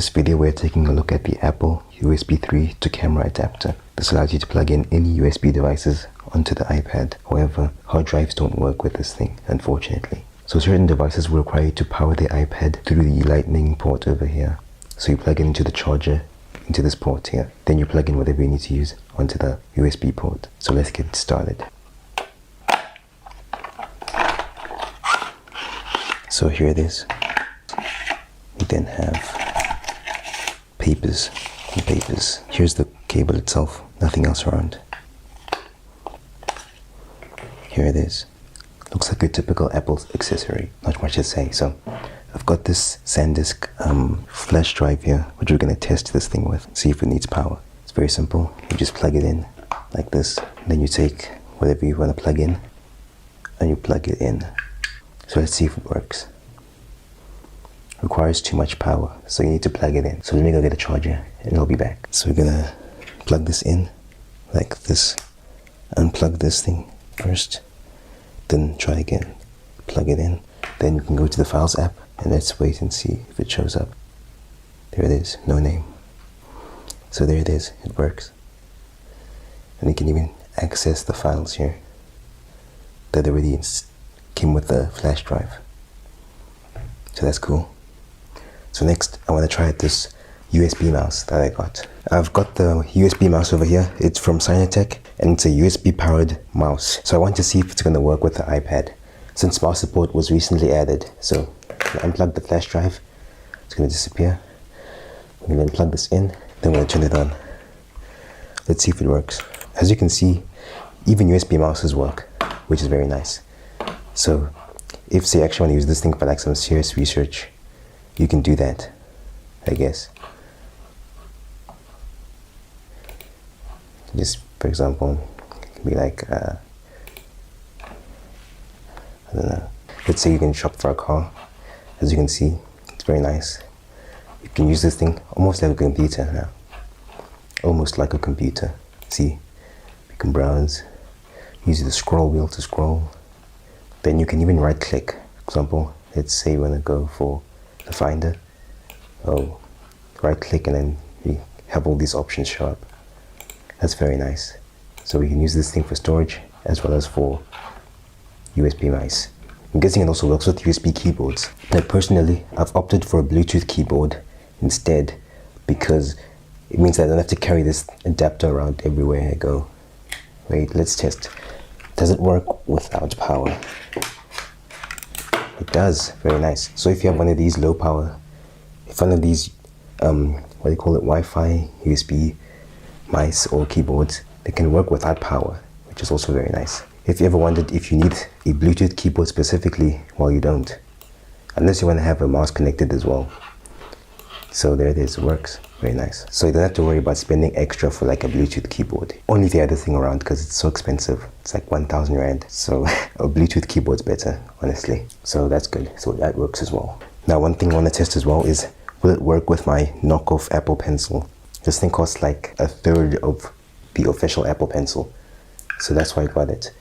this video, we're taking a look at the Apple USB 3 to camera adapter. This allows you to plug in any USB devices onto the iPad. However, hard drives don't work with this thing, unfortunately. So certain devices will require you to power the iPad through the lightning port over here. So you plug it into the charger, into this port here. Then you plug in whatever you need to use onto the USB port. So let's get started. So here it is. You then have papers and papers. Here's the cable itself, nothing else around. Here it is. Looks like a typical Apple accessory, not much to say. So I've got this SanDisk flash drive here, which we're going to test this thing with, see if it needs power. It's very simple. You just plug it in like this. Then you take whatever you want to plug in and you plug it in. So let's see if it works. Requires too much power, so you need to plug it in. So let me go get a charger and I'll be back. So we're gonna plug this in like this. Unplug this thing first, then try again. Plug it in. Then you can go to the Files app and let's wait and see if it shows up. There it is, no name. So there it is, it works. And you can even access the files here that already came with the flash drive. So that's cool. So next, I want to try this USB mouse that I got. I've got the USB mouse over here. It's from Sinatech and it's a USB powered mouse. So I want to see if it's going to work with the iPad since mouse support was recently added. So unplug the flash drive. It's going to disappear. I'm going to plug this in. Then I'm going to turn it on. Let's see if it works. As you can see, even USB mouses work, which is very nice. So if say you actually want to use this thing for like some serious research, you can do that, I guess. Just for example, it can be like I don't know. Let's say you can shop for a car. As you can see, it's very nice. You can use this thing almost like a computer now. Almost like a computer. See, you can browse, use the scroll wheel to scroll. Then you can even right click. For example, let's say you want to go for the Finder. Oh, right click and then you have all these options show up. That's very nice. So we can use this thing for storage as well as for USB mice. I'm guessing it also works with USB keyboards. Now personally, I've opted for a Bluetooth keyboard instead because it means that I don't have to carry this adapter around everywhere I go. Wait, let's test. Does it work without power? It does, very nice. So if you have one of these low power, if one of these, what do you call it, Wi-Fi, USB mice or keyboards, they can work without power, which is also very nice. If you ever wondered if you need a Bluetooth keyboard specifically, well, you don't, unless you want to have a mouse connected as well. So there it is, it works, very nice. So you don't have to worry about spending extra for like a Bluetooth keyboard. Only the other thing around because it's so expensive. It's like 1,000 Rand. So a Bluetooth keyboard's better, honestly. So that's good. So that works as well. Now one thing I want to test as well is, will it work with my knockoff Apple Pencil? This thing costs like a third of the official Apple Pencil. So that's why I got it.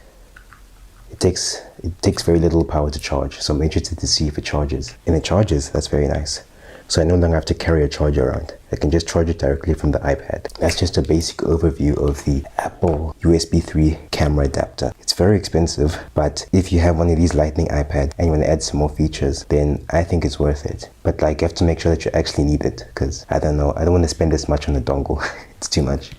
It takes very little power to charge. So I'm interested to see if it charges. And it charges, that's very nice. So I no longer have to carry a charger around. I can just charge it directly from the iPad. That's just a basic overview of the Apple USB 3 camera adapter. It's very expensive, but if you have one of these Lightning iPad and you want to add some more features, then I think it's worth it. But like, you have to make sure that you actually need it, because I don't know, I don't want to spend this much on a dongle. It's too much.